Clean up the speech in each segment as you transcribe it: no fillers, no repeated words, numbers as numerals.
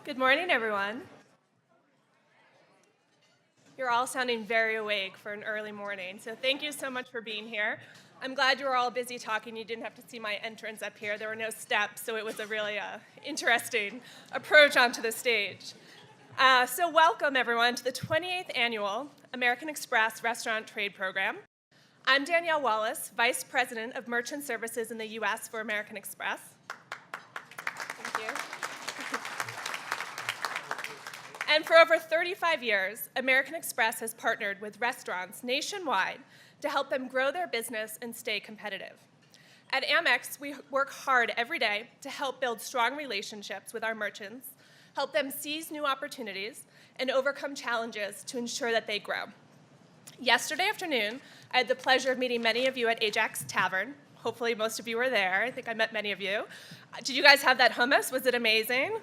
Good morning, everyone. You're all sounding very awake for an early morning, so thank you so much for being here. I'm glad you were all busy talking. You didn't have to see my entrance up here. There were no steps, so it was a really interesting approach onto the stage. So welcome, everyone, to the 28th Annual American Express Restaurant Trade Program. I'm Danielle Wallace, Vice President of Merchant Services in the U.S. for American Express. Thank you. And for over 35 years, American Express has partnered with restaurants nationwide to help them grow their business and stay competitive. At Amex, we work hard every day to help build strong relationships with our merchants, help them seize new opportunities, and overcome challenges to ensure that they grow. Yesterday afternoon, I had the pleasure of meeting many of you at Ajax Tavern. Hopefully most of you were there. I think I met many of you. Did you guys have that hummus? Was it amazing?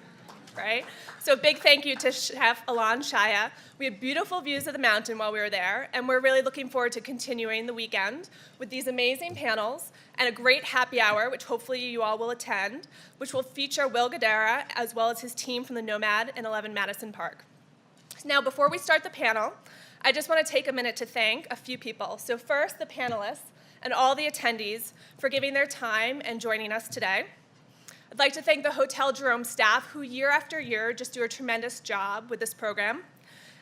Right? So a big thank you to Chef Alon Shaya. We had beautiful views of the mountain while we were there, and we're really looking forward to continuing the weekend with these amazing panels and a great happy hour, which hopefully you all will attend, which will feature Will Guidara as well as his team from the Nomad and 11 Madison Park. Now, before we start the panel, I just want to take a minute to thank a few people. So first, the panelists and all the attendees for giving their time and joining us today. I'd like to thank the Hotel Jerome staff who year after year just do a tremendous job with this program.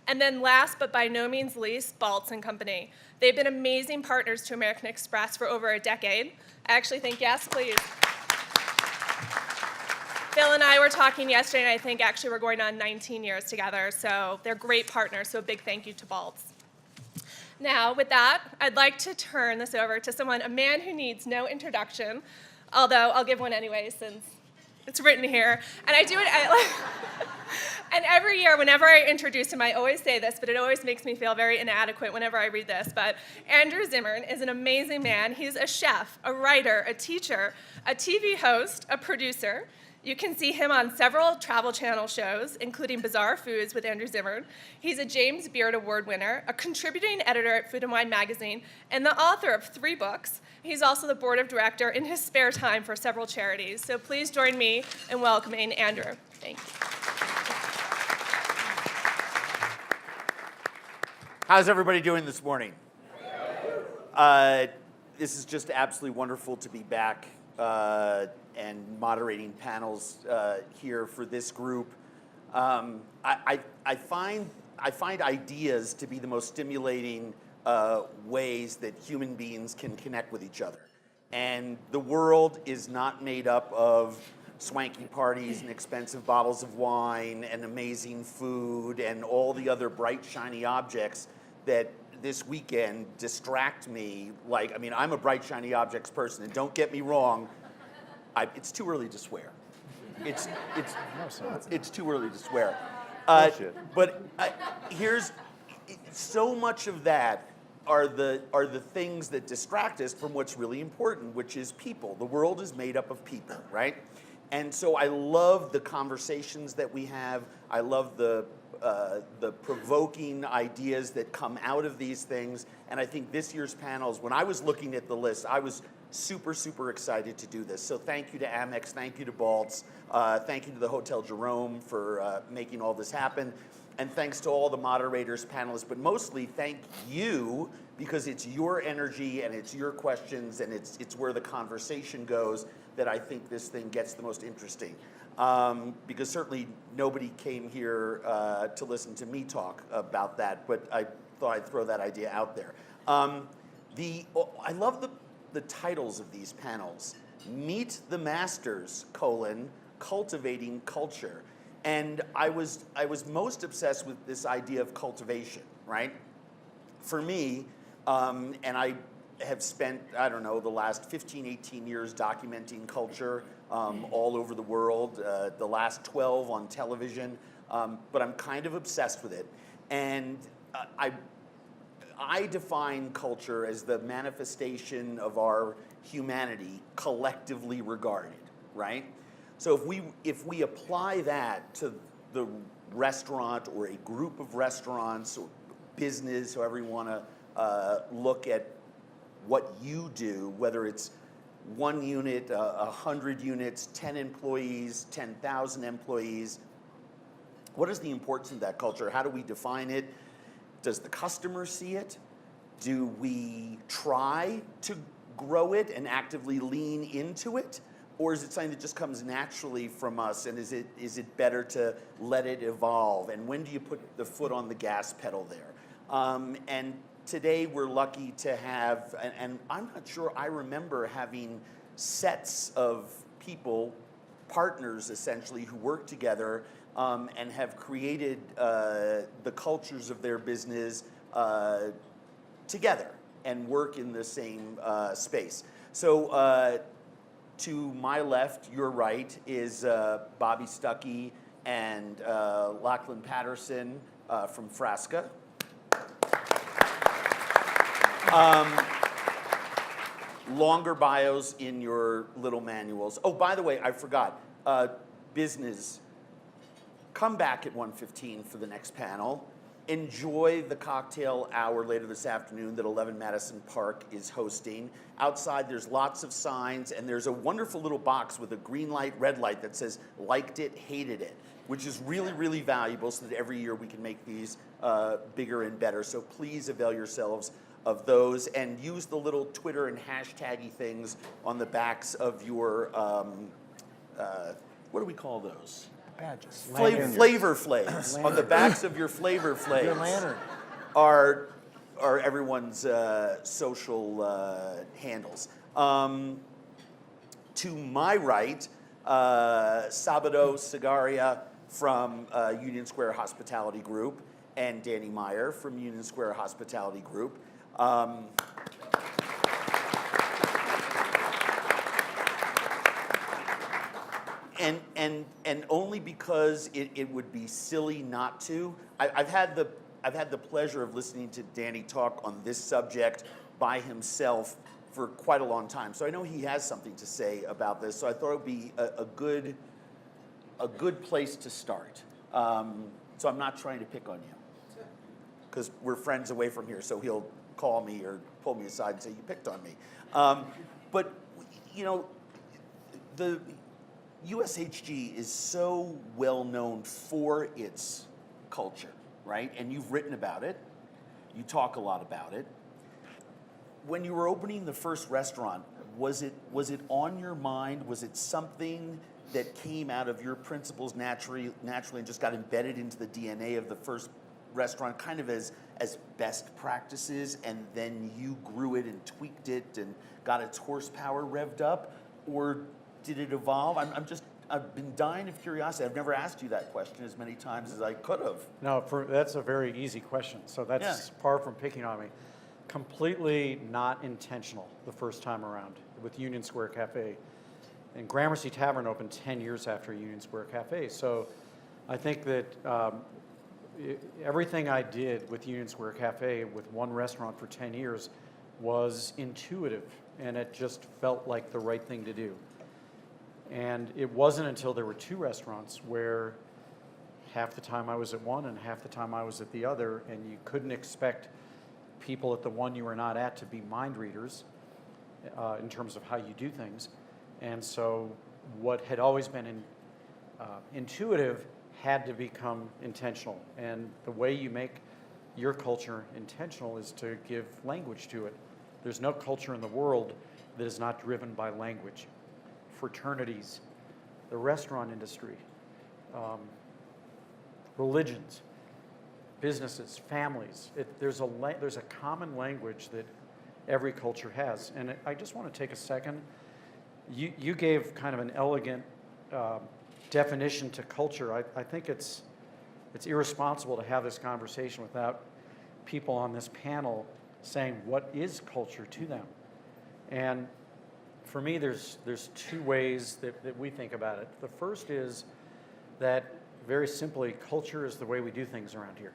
And then last but by no means least, Baltz & Company. They've been amazing partners to American Express for over a decade. I actually think, yes, please. Phil and I were talking yesterday, and I think actually we're going on 19 years together, so they're great partners, so a big thank you to Baltz. Now, with that, I'd like to turn this over to someone, a man who needs no introduction, although I'll give one anyway since it's written here. And I do it, and every year, whenever I introduce him, I always say this, but it always makes me feel very inadequate whenever I read this. But Andrew Zimmern is an amazing man. He's a chef, a writer, a teacher, a TV host, a producer. You can see him on several Travel Channel shows, including Bizarre Foods with Andrew Zimmern. He's a James Beard Award winner, a contributing editor at Food & Wine magazine, and the author of 3 books. He's also the board of director in his spare time for several charities. So please join me in welcoming Andrew. Thank you. How's everybody doing this morning? This is just absolutely wonderful to be back and moderating panels here for this group. I find ideas to be the most stimulating ways that human beings can connect with each other. And the world is not made up of swanky parties and expensive bottles of wine and amazing food and all the other bright, shiny objects that this weekend distract me. I'm a bright, shiny objects person, and don't get me wrong, it's too early to swear. It's too early to swear. But here's so much of that are the things that distract us from what's really important, which is people. The world is made up of people, right? And so I love the conversations that we have. I love the provoking ideas that come out of these things. And I think this year's panels, when I was looking at the list, I was super, super excited to do this. So thank you to Amex, thank you to Baltz, thank you to the Hotel Jerome for making all this happen. And thanks to all the moderators, panelists, but mostly thank you, because it's your energy and it's your questions and it's where the conversation goes that I think this thing gets the most interesting. Because certainly nobody came here to listen to me talk about that, but I thought I'd throw that idea out there. I love the titles of these panels. Meet the Masters, Cultivating Culture. And I was most obsessed with this idea of cultivation, right? For me, and I have spent, the last 15, 18 years documenting culture all over the world, the last 12 on television, but I'm kind of obsessed with it. And I define culture as the manifestation of our humanity collectively regarded, right? So if we apply that to the restaurant or a group of restaurants or business, however you want to look at what you do, whether it's 1 unit, 100 units, 10 employees, 10,000 employees, What is the importance of that culture? How do we define it? Does the customer see it? Do we try to grow it and actively lean into it? Or is it something that just comes naturally from us, and is it better to let it evolve? And when do you put the foot on the gas pedal there? And today we're lucky to have, and I'm not sure I remember having sets of people, partners essentially, who work together and have created the cultures of their business together and work in the same space. So to my left, your right, is Bobby Stuckey and Lachlan Patterson from Frasca. Longer bios in your little manuals. Oh, by the way, I forgot. Business, come back at 1:15 for the next panel. Enjoy the cocktail hour later this afternoon that 11 Madison Park is hosting. Outside, there's lots of signs, and there's a wonderful little box with a green light, red light that says, liked it, hated it, which is really, really valuable so that every year we can make these bigger and better. So please avail yourselves of those and use the little Twitter and hashtaggy things on the backs of your, what do we call those? Badges. Flavor flags. On the backs of your flavor flags Your lantern. are everyone's social handles. To my right, Sabado Sagaria from Union Square Hospitality Group and Danny Meyer from Union Square Hospitality Group. And only because it would be silly not to. I've had the pleasure of listening to Danny talk on this subject by himself for quite a long time. So I know he has something to say about this. So I thought it would be a good place to start. So I'm not trying to pick on you, because we're friends away from here. So he'll call me or pull me aside and say, you picked on me. But you know, the USHG is so well known for its culture, right? And you've written about it. You talk a lot about it. When you were opening the first restaurant, was it on your mind? Was it something that came out of your principles naturally and just got embedded into the DNA of the first restaurant, kind of as best practices, and then you grew it and tweaked it and got its horsepower revved up? Or did it evolve? I've been dying of curiosity. I've never asked you that question as many times as I could have. No, that's a very easy question. So that's far from picking on me. Completely not intentional the first time around with Union Square Cafe. And Gramercy Tavern opened 10 years after Union Square Cafe. So I think that everything I did with Union Square Cafe with one restaurant for 10 years was intuitive, and it just felt like the right thing to do. And it wasn't until there were two restaurants where half the time I was at one and half the time I was at the other, and you couldn't expect people at the one you were not at to be mind readers in terms of how you do things. And so what had always been intuitive had to become intentional. And the way you make your culture intentional is to give language to it. There's no culture in the world that is not driven by language. Fraternities, the restaurant industry, religions, businesses, families. There's a common language that every culture has. And I just want to take a second. You gave kind of an elegant definition to culture. I think it's irresponsible to have this conversation without people on this panel saying what is culture to them. And for me, there's two ways that we think about it. The first is that, very simply, culture is the way we do things around here.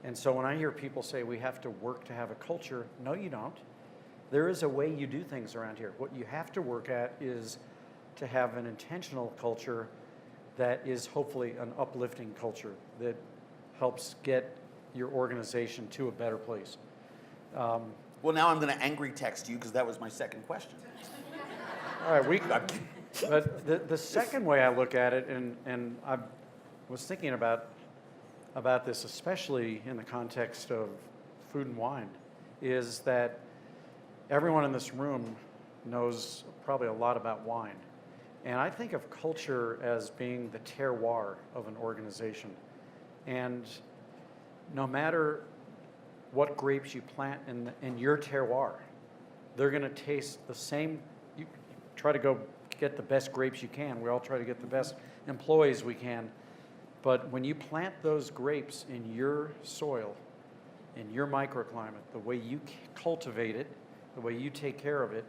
And so when I hear people say we have to work to have a culture, no, you don't. There is a way you do things around here. What you have to work at is to have an intentional culture that is hopefully an uplifting culture that helps get your organization to a better place. Well, now I'm going to angry text you because that was my second question. All right, but the second way I look at it, and was thinking about this, especially in the context of food and wine, is that everyone in this room knows probably a lot about wine. And I think of culture as being the terroir of an organization. And no matter what grapes you plant in your terroir, they're going to taste the same. You try to go get the best grapes you can. We all try to get the best employees we can. But when you plant those grapes in your soil, in your microclimate, the way you cultivate it, the way you take care of it,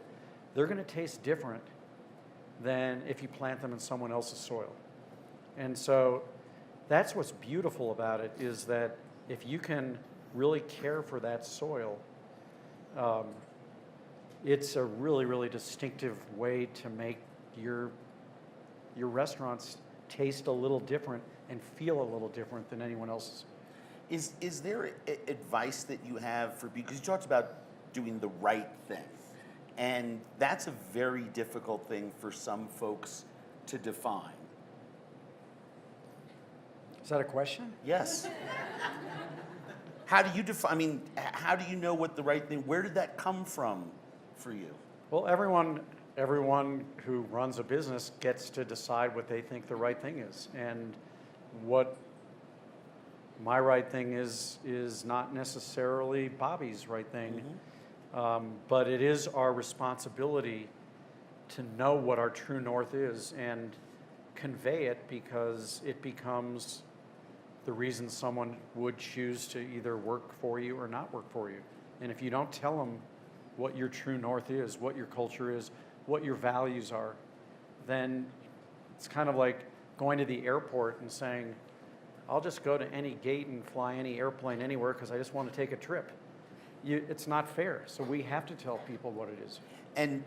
they're going to taste different than if you plant them in someone else's soil. And so that's what's beautiful about it, is that if you can really care for that soil, it's a really, really distinctive way to make your restaurants taste a little different and feel a little different than anyone else's. Is there advice that you have for, because you talked about doing the right thing, and that's a very difficult thing for some folks to define. Is that a question? Yes. How do you define, I mean, how do you know what the right thing, where did that come from for you? Well, everyone who runs a business gets to decide what they think the right thing is. And what my right thing is not necessarily Bobby's right thing. Mm-hmm. But it is our responsibility to know what our true north is and convey it, because it becomes the reason someone would choose to either work for you or not work for you. And if you don't tell them what your true north is, what your culture is, what your values are, then it's kind of like going to the airport and saying, I'll just go to any gate and fly any airplane anywhere because I just want to take a trip. It's not fair. So we have to tell people what it is. And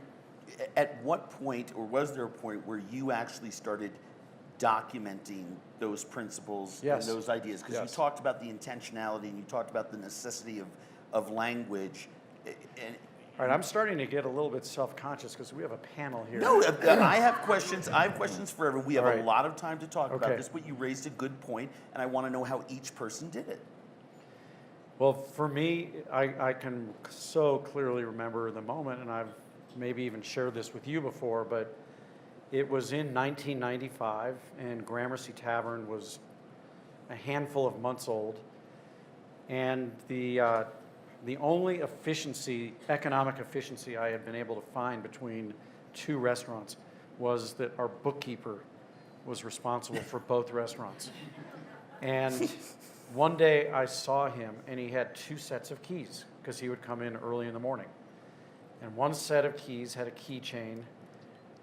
at what point, or was there a point where you actually started documenting those principles Yes. and those ideas? Because Yes. you talked about the intentionality and you talked about the necessity of language. And All right, I'm starting to get a little bit self-conscious because we have a panel here. no, I have questions. I have questions for everyone. We have All right. a lot of time to talk about Okay. this, but you raised a good point, and I want to know how each person did it. Well, for me, I can so clearly remember the moment, and I've maybe even shared this with you before, but it was in 1995, and Gramercy Tavern was a handful of months old, and the only economic efficiency I had been able to find between two restaurants was that our bookkeeper was responsible for both restaurants. And one day I saw him, and he had two sets of keys because he would come in early in the morning. And one set of keys had a keychain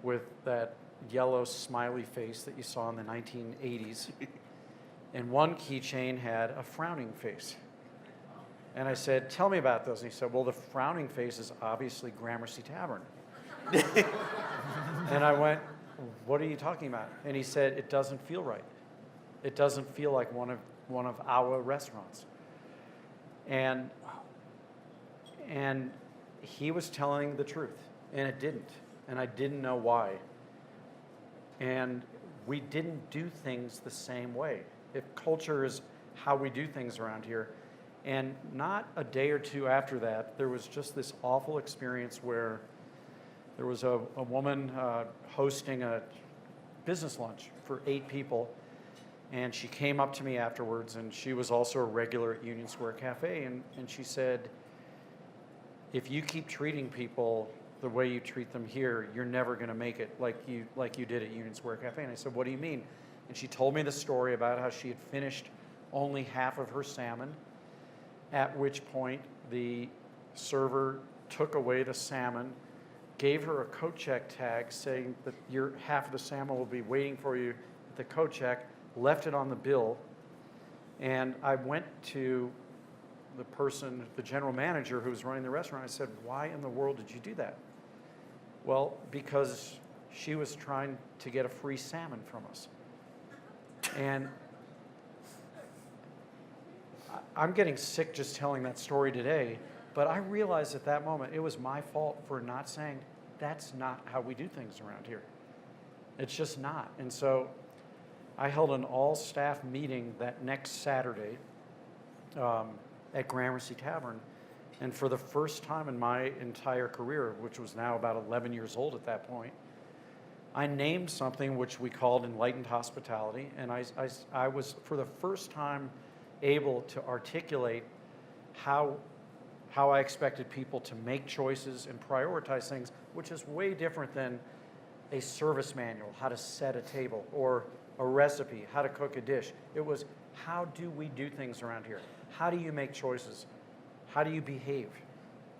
with that yellow smiley face that you saw in the 1980s. And one keychain had a frowning face. And I said, tell me about those. And he said, well, the frowning face is obviously Gramercy Tavern. And I went, what are you talking about? And he said, it doesn't feel right. It doesn't feel like one of our restaurants. And he was telling the truth, and it didn't. And I didn't know why. And we didn't do things the same way. If culture is how we do things around here. And not a day or two after that, there was just this awful experience where there was a woman hosting a business lunch for 8 people. And she came up to me afterwards, and she was also a regular at Union Square Cafe. And she said, if you keep treating people the way you treat them here, you're never going to make it like you did at Union Square Cafe. And I said, what do you mean? And she told me the story about how she had finished only half of her salmon, at which point the server took away the salmon, gave her a coat check tag saying that your half of the salmon will be waiting for you at the coat check, left it on the bill. And I went to the general manager who was running the restaurant. I said, why in the world did you do that? Well, because she was trying to get a free salmon from us. And I'm getting sick just telling that story today, but I realized at that moment it was my fault for not saying, that's not how we do things around here. It's just not. And so I held an all-staff meeting that next Saturday at Gramercy Tavern. And for the first time in my entire career, which was now about 11 years old at that point, I named something which we called enlightened hospitality. And I was, for the first time, able to articulate how I expected people to make choices and prioritize things, which is way different than a service manual, how to set a table, or a recipe, how to cook a dish. It was, how do we do things around here? How do you make choices? How do you behave?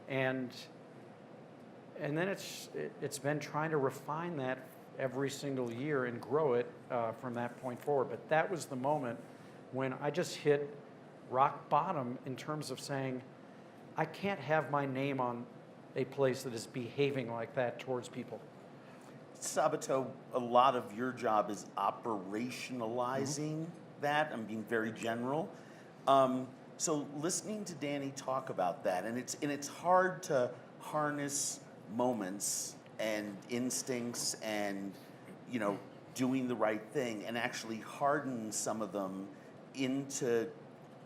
And then it's been trying to refine that every single year and grow it from that point forward. But that was the moment when I just hit rock bottom in terms of saying, I can't have my name on a place that is behaving like that towards people. Sabato, a lot of your job is operationalizing that. I'm being very general. So listening to Danny talk about that, and it's hard to harness moments and instincts and doing the right thing and actually harden some of them into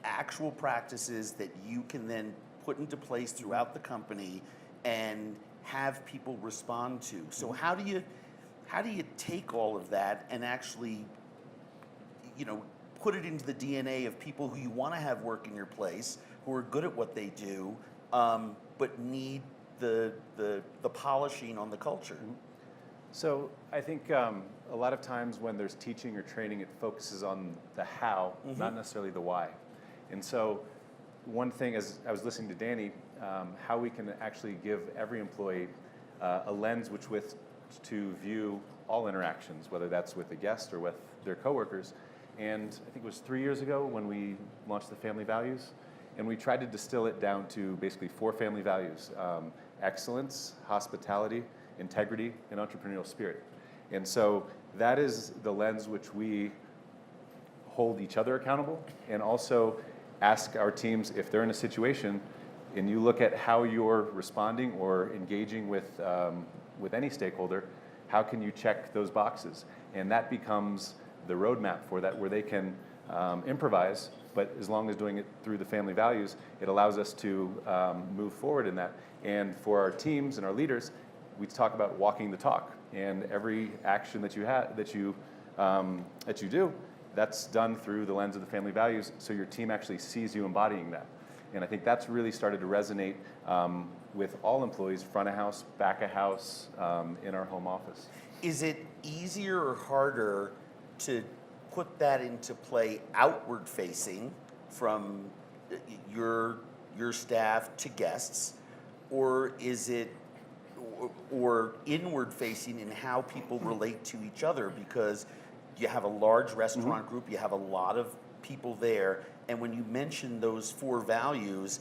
actual practices that you can then put into place throughout the company and have people respond to. So how do you take all of that and actually put it into the DNA of people who you want to have work in your place, who are good at what they do, but need the polishing on the culture? So I think a lot of times when there's teaching or training, it focuses on the how, not necessarily the why. And so one thing, as I was listening to Danny, how we can actually give every employee a lens with to view all interactions, whether that's with a guest or with their coworkers. And I think it was 3 years ago when we launched the family values, and we tried to distill it down to basically 4 family values: excellence, hospitality, integrity, and entrepreneurial spirit. And so that is the lens which we hold each other accountable, and also ask our teams if they're in a situation and you look at how you're responding or engaging with any stakeholder, how can you check those boxes? And that becomes the roadmap for that, where they can improvise, but as long as doing it through the family values, it allows us to move forward in that. And for our teams and our leaders, we talk about walking the talk, and every action that you do, that's done through the lens of the family values, so your team actually sees you embodying that. And I think that's really started to resonate with all employees, front of house, back of house, in our home office. Is it easier or harder to put that into play outward facing from your staff to guests, or is it or inward facing in how people relate to each other? Because you have a large restaurant group, you have a lot of people there, and when you mention those 4 values,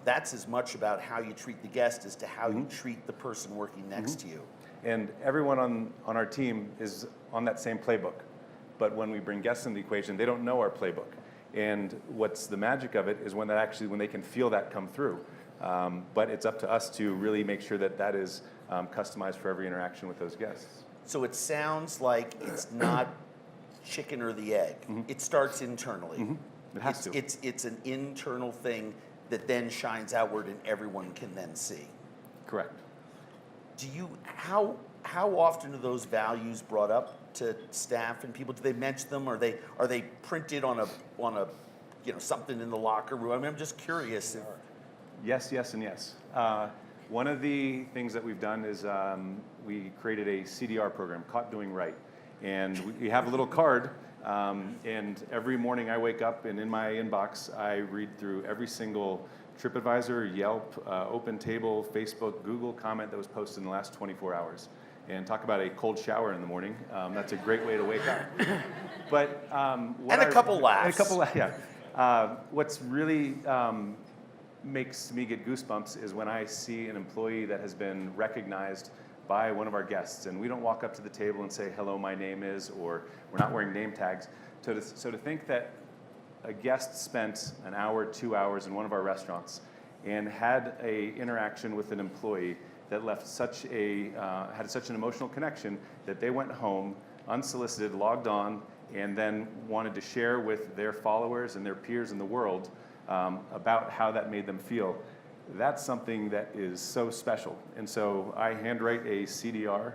that's as much about how you treat the guest as to how you treat the person working next to you. And everyone on our team is on that same playbook. But when we bring guests in the equation, they don't know our playbook. And what's the magic of it is when they can feel that come through. But it's up to us to really make sure that is customized for every interaction with those guests. So it sounds like it's not chicken or the egg. It starts internally. It has to. It's an internal thing that then shines outward and everyone can then see. Correct. How often are those values brought up to staff and people? Do they mention them? Are they printed on a something in the locker room? I mean, I'm just curious. Yes, and yes. One of the things that we've done is we created a CDR program, Caught Doing Right. And we have a little card, and every morning I wake up and in my inbox I read through every single TripAdvisor, Yelp, OpenTable, Facebook, Google comment that was posted in the last 24 hours. And talk about a cold shower in the morning. That's a great way to wake up. But a couple laughs. Yeah. What's really makes me get goosebumps is when I see an employee that has been recognized by one of our guests, and we don't walk up to the table and say, hello, my name is, or we're not wearing name tags. So to think that a guest spent an hour, 2 hours in one of our restaurants and had a interaction with an employee that left had such an emotional connection that they went home unsolicited, logged on, and then wanted to share with their followers and their peers in the world about how that made them feel. That's something that is so special. And so I handwrite a CDR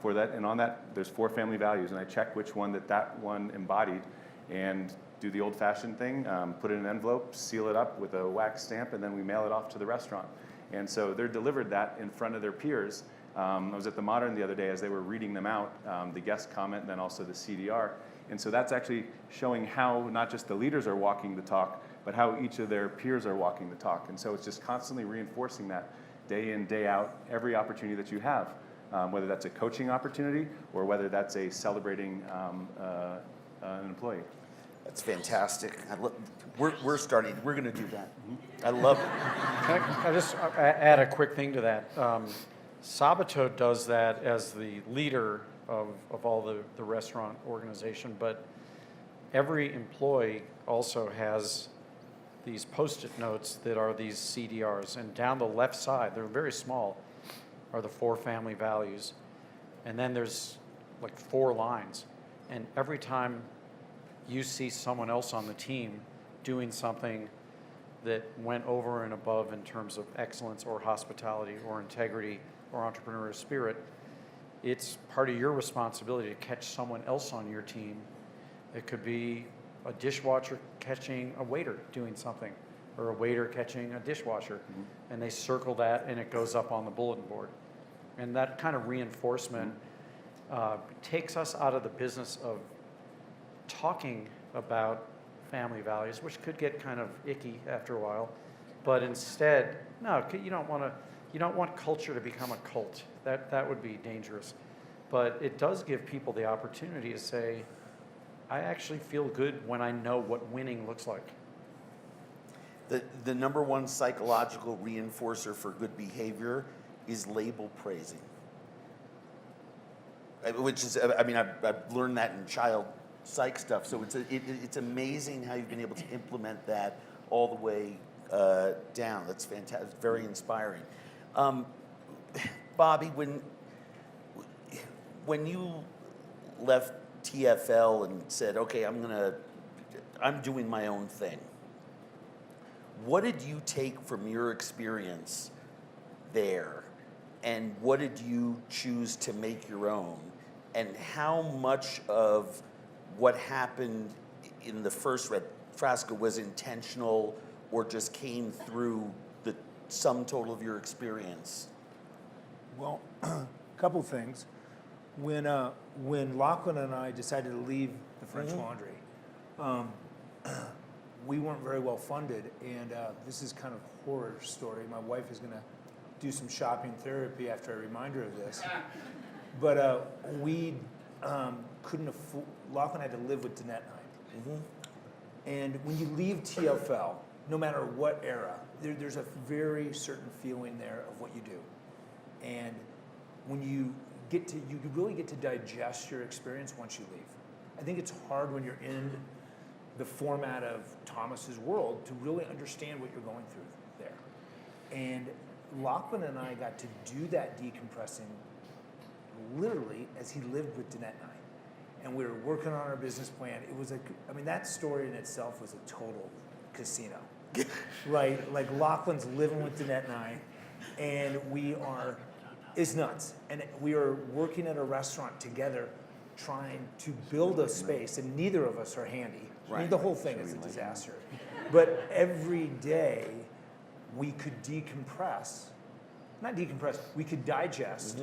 for that, and on that there's 4 family values, and I check which one that one embodied, and do the old-fashioned thing, put it in an envelope, seal it up with a wax stamp, and then we mail it off to the restaurant. And so they're delivered that in front of their peers. I was at the Modern the other day as they were reading them out, the guest comment and then also the CDR. And so that's actually showing how not just the leaders are walking the talk, but how each of their peers are walking the talk. And so it's just constantly reinforcing that day in, day out, every opportunity that you have, whether that's a coaching opportunity or whether that's a celebrating an employee. That's fantastic. We're starting. We're going to do that. I love it. Can I just add a quick thing to that? Sabato does that as the leader of all the restaurant organization, but every employee also has these Post-it notes that are these CDRs, and down the left side, they're very small, are the 4 family values. And then there's like 4 lines, and every time you see someone else on the team doing something that went over and above in terms of excellence or hospitality or integrity or entrepreneurial spirit, it's part of your responsibility to catch someone else on your team. It could be a dishwasher catching a waiter doing something, or a waiter catching a dishwasher, and they circle that and it goes up on the bulletin board. And that kind of reinforcement takes us out of the business of talking about family values, which could get kind of icky after a while, but instead, no, you don't want culture to become a cult. That would be dangerous. But it does give people the opportunity to say, I actually feel good when I know what winning looks like. The number one psychological reinforcer for good behavior is label praising. Which is, I mean, I've learned that in child psych stuff, so it's amazing how you've been able to implement that all the way down. That's fantastic, very inspiring. Bobby, when you left TFL and said, okay, I'm doing my own thing, what did you take from your experience there, and what did you choose to make your own, and how much of what happened in the first Red Frasca was intentional or just came through the sum total of your experience? Well, a couple things. When Lachlan and I decided to leave the French Laundry, we weren't very well funded, and this is kind of a horror story. My wife is going to do some shopping therapy after I remind her of this. But we couldn't afford, Lachlan had to live with Danette and I. And when you leave TFL, no matter what era, there's a very certain feeling there of what you do. And when you really get to digest your experience once you leave. I think it's hard when you're in the format of Thomas's world to really understand what you're going through there. And Lachlan and I got to do that decompressing literally as he lived with Danette and I. And we were working on our business plan. It was that story in itself was a total casino, right? Like Lachlan's living with Danette and I, and it's nuts. And we are working at a restaurant together trying to build a space, and neither of us are handy. I mean, the whole thing is a disaster. But every day we could we could digest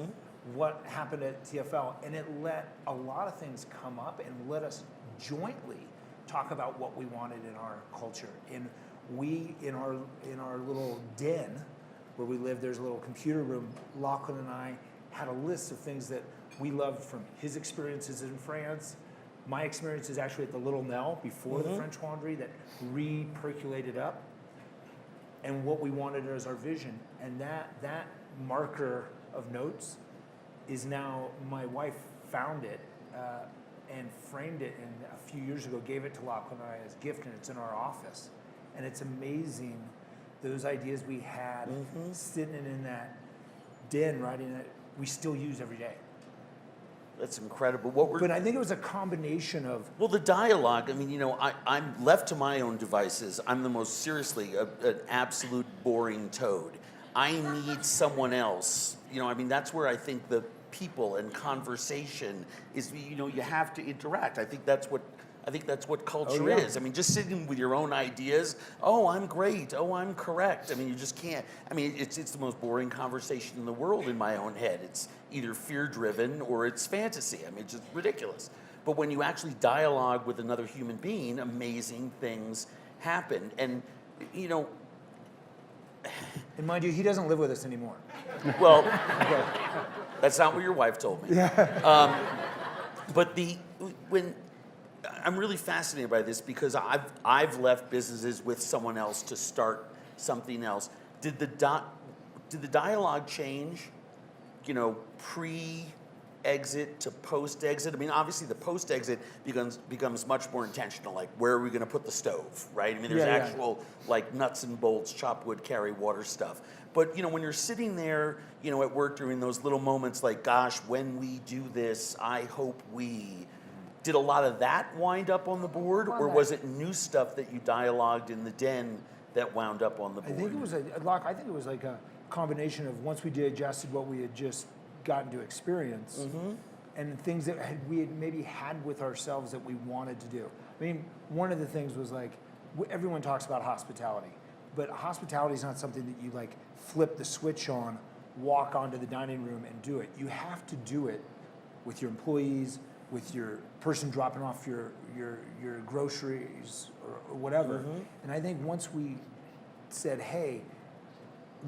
what happened at TFL, and it let a lot of things come up and let us jointly talk about what we wanted in our culture. And we, in our little den where we lived, there's a little computer room. Lachlan and I had a list of things that we loved from his experiences in France, my experiences actually at the Little Nell before the French Laundry that re-percolated up, and what we wanted as our vision. And that marker of notes is now, my wife found it and framed it, and a few years ago gave it to Lachlan and I as a gift, and it's in our office. And it's amazing, those ideas we had sitting in that den, writing it, we still use every day. That's incredible. What we're But I think it was a combination of, Well, the dialogue, I mean, you know, I'm left to my own devices. I'm the most seriously an absolute boring toad. I need someone else. You know, I mean, that's where I think the people and conversation is, you know, you have to interact. I think that's what culture yeah. is. I mean, just sitting with your own ideas, oh, I'm great, oh, I'm correct. I mean, you just can't. I mean, it's the most boring conversation in the world in my own head. It's either fear-driven or it's fantasy. I mean, it's just ridiculous. But when you actually dialogue with another human being, amazing things happen. And, you know, and mind you, he doesn't live with us anymore. well, that's not what your wife told me. But when I'm really fascinated by this because I've left businesses with someone else to start something else. Did the dialogue change? You know, pre-exit to post-exit. I mean, obviously the post-exit becomes much more intentional. Like, where are we going to put the stove, right? I mean, there's actual like nuts and bolts, chop wood, carry water stuff. But you know, when you're sitting there, you know, at work during those little moments, like, gosh, when we do this, I hope we. Did a lot of that wind up on the board, or was it new stuff that you dialogued in the den that wound up on the board? I think it was I think it was like a combination of once we digested what we had just gotten to experience, and things that we had maybe had with ourselves that we wanted to do. I mean, one of the things was like, everyone talks about hospitality, but hospitality is not something that you like flip the switch on, walk onto the dining room and do it. You have to do it with your employees, with your person dropping off your groceries or whatever. And I think once we said, hey,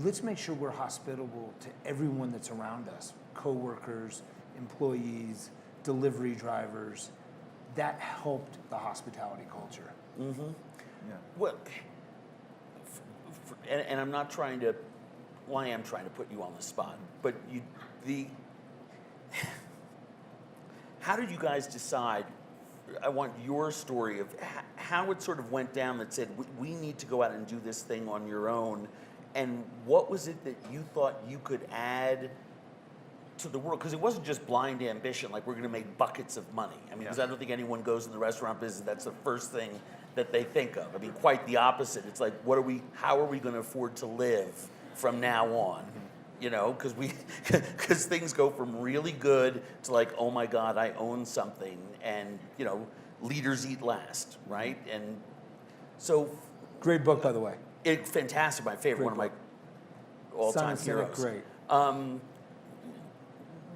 let's make sure we're hospitable to everyone that's around us, coworkers, employees, delivery drivers, that helped the hospitality culture. Well, and I'm not trying to, well, I am trying to put you on the spot, but how did you guys decide? I want your story of how it sort of went down that said, we need to go out and do this thing on your own. And what was it that you thought you could add to the world? Because it wasn't just blind ambition, like we're going to make buckets of money. I mean, because I don't think anyone goes in the restaurant business, that's the first thing that they think of. I mean, quite the opposite. It's like, how are we going to afford to live from now on? You know, because things go from really good to like, oh my God, I own something, and you know, leaders eat last, right? And so, Great book, by the way. Fantastic, my favorite, one of my all-time heroes. Great.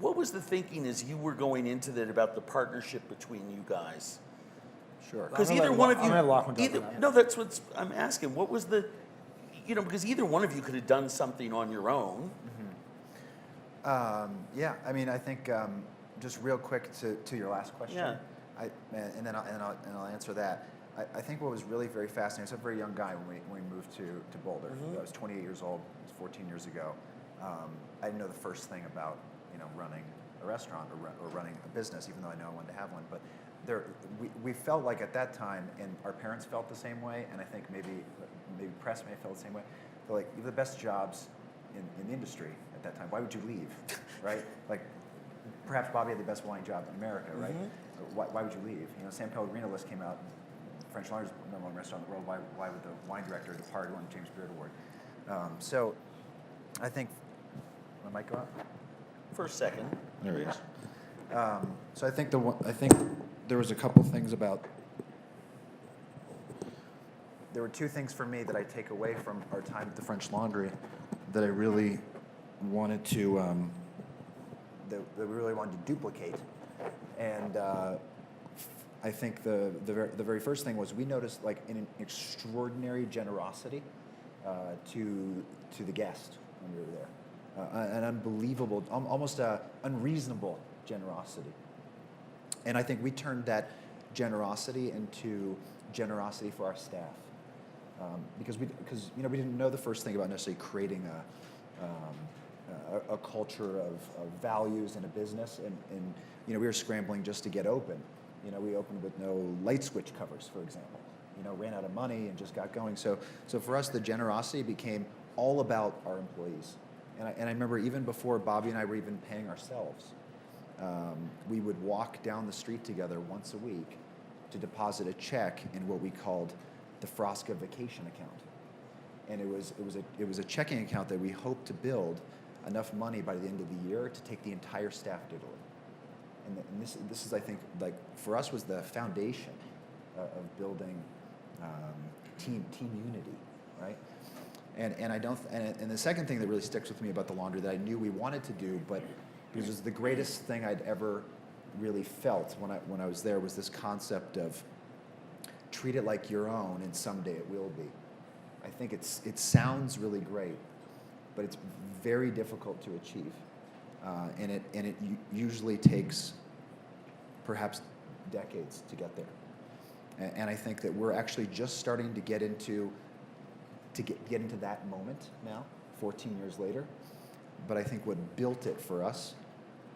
What was the thinking as you were going into that about the partnership between you guys? Sure. Because either one of you, no, that's what I'm asking. What was the, you know, because either one of you could have done something on your own. Yeah, I mean, I think just real quick to your last question, and then I'll answer that. I think what was really very fascinating. I was a very young guy when we moved to Boulder. I was 28 years old. It was 14 years ago. I didn't know the first thing about running a restaurant or running a business, even though I know I wanted to have one. But we felt like at that time, and our parents felt the same way, and I think maybe press may have felt the same way. They're like, you have the best jobs in the industry at that time. Why would you leave, right? Like, perhaps Bobby had the best wine job in America, right? Why would you leave? You know, San Pellegrino list came out. French Laundry's the number one restaurant in the world. Why would the wine director depart, won the James Beard Award? So, I think, my mic go out? For a second. There he is. So I think there was a couple things about. There were two things for me that I take away from our time at the French Laundry that I really wanted to that we really wanted to duplicate, and I think the very first thing was we noticed like an extraordinary generosity to the guest when we were there. An unbelievable, almost unreasonable generosity. And I think we turned that generosity into generosity for our staff. Because we didn't know the first thing about necessarily creating a culture of values in a business. And we were scrambling just to get open. We opened with no light switch covers, for example. Ran out of money and just got going. So for us, the generosity became all about our employees. And I remember even before Bobby and I were even paying ourselves, we would walk down the street together once a week to deposit a check in what we called the Frosca vacation account. And it was a checking account that we hoped to build enough money by the end of the year to take the entire staff to Italy. And this is, I think, like, for us, was the foundation of building team unity, right? And the second thing that really sticks with me about the laundry that I knew we wanted to do, but it was the greatest thing I'd ever really felt when I was there, was this concept of treat it like your own, and someday it will be. I think it sounds really great, but it's very difficult to achieve, and it usually takes perhaps decades to get there. And I think that we're actually just starting to get into that moment now, 14 years later. But I think what built it for us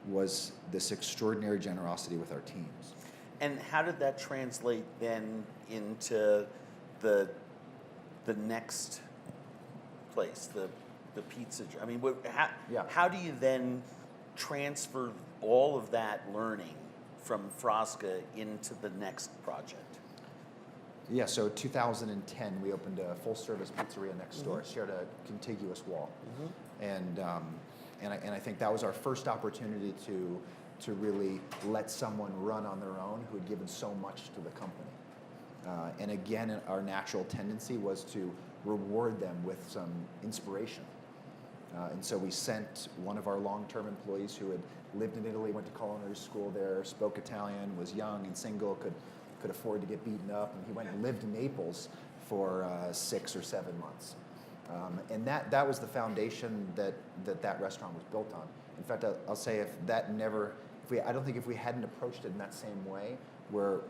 was this extraordinary generosity with our teams. And how did that translate then into the next place, the pizza? I mean, how do you then transfer all of that learning from Frosca into the next project? Yeah, so 2010, we opened a full-service pizzeria next door. It shared a contiguous wall, and I think that was our first opportunity to really let someone run on their own who had given so much to the company. And again, our natural tendency was to reward them with some inspiration. And so we sent one of our long-term employees who had lived in Italy, went to culinary school there, spoke Italian, was young and single, could afford to get beaten up, and he went and lived in Naples for 6 or 7 months. And that was the foundation that restaurant was built on. In fact, I'll say I don't think if we hadn't approached it in that same way, where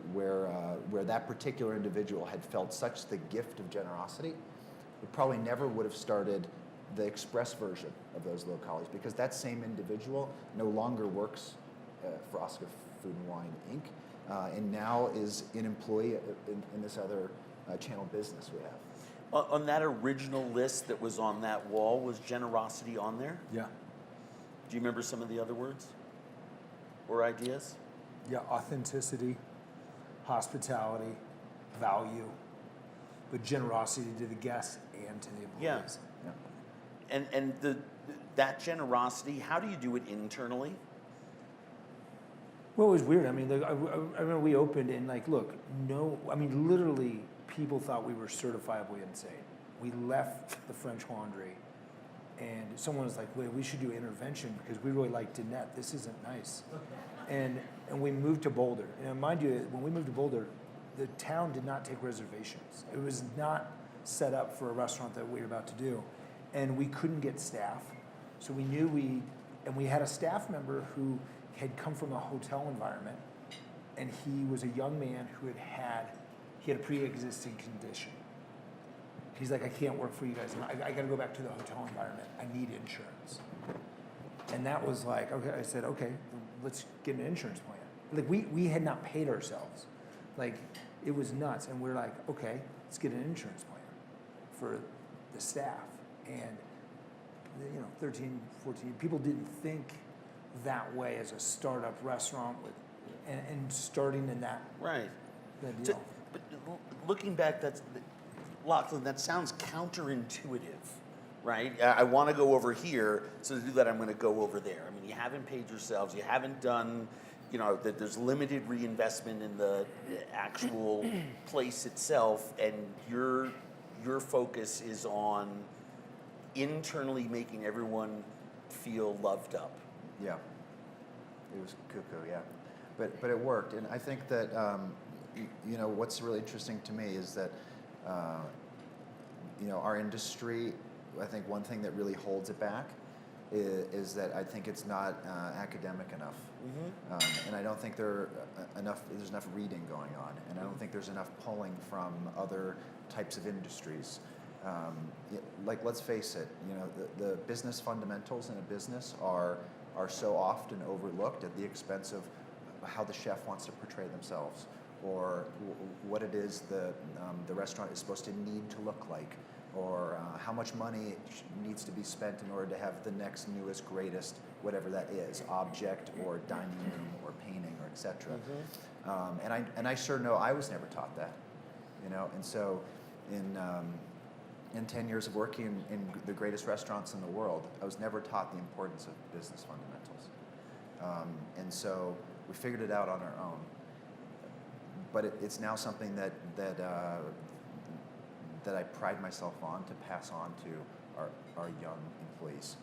that particular individual had felt such the gift of generosity, we probably never would have started the express version of those locales, because that same individual no longer works for Frosca Food and Wine Inc., and now is an employee in this other channel business we have. On that original list that was on that wall, was generosity on there? Yeah. Do you remember some of the other words or ideas? Yeah, authenticity, hospitality, value, but generosity to the guests and to the employees. Yeah. And that generosity, how do you do it internally? Well, it was weird. I mean, I remember we opened and literally people thought we were certifiably insane. We left the French Laundry and someone was like, wait, we should do intervention because we really like Danette. This isn't nice. And we moved to Boulder. And mind you, when we moved to Boulder, the town did not take reservations. It was not set up for a restaurant that we were about to do. And we couldn't get staff. So we knew we had a staff member who had come from a hotel environment, and he was a young man who had a pre-existing condition. He's like, I can't work for you guys. I got to go back to the hotel environment. I need insurance. And that was like, okay. I said, okay, let's get an insurance plan. Like we had not paid ourselves. Like it was nuts. And we're like, okay, let's get an insurance plan for the staff. And 13, 14 people didn't think that way as a startup restaurant and starting in that Right. that deal. But looking back, Lachlan, that sounds counterintuitive, right? I want to go over here, so to do that, I'm going to go over there. I mean, you haven't paid yourselves, you haven't done, that there's limited reinvestment in the actual place itself, and your focus is on internally making everyone feel loved up. Yeah, it was cuckoo, yeah, but it worked, and I think that what's really interesting to me is that our industry. I think one thing that really holds it back is that I think it's not academic enough, and I don't think there's enough reading going on, and I don't think there's enough pulling from other types of industries. Let's face it, the business fundamentals in a business are so often overlooked at the expense of how the chef wants to portray themselves, or what it is the restaurant is supposed to need to look like. or how much money needs to be spent in order to have the next newest, greatest, whatever that is, object or dining room or painting or etc. And I sure know I was never taught that, you know. And so in 10 years of working in the greatest restaurants in the world, I was never taught the importance of business fundamentals. And so we figured it out on our own. But it's now something that I pride myself on to pass on to our young employees.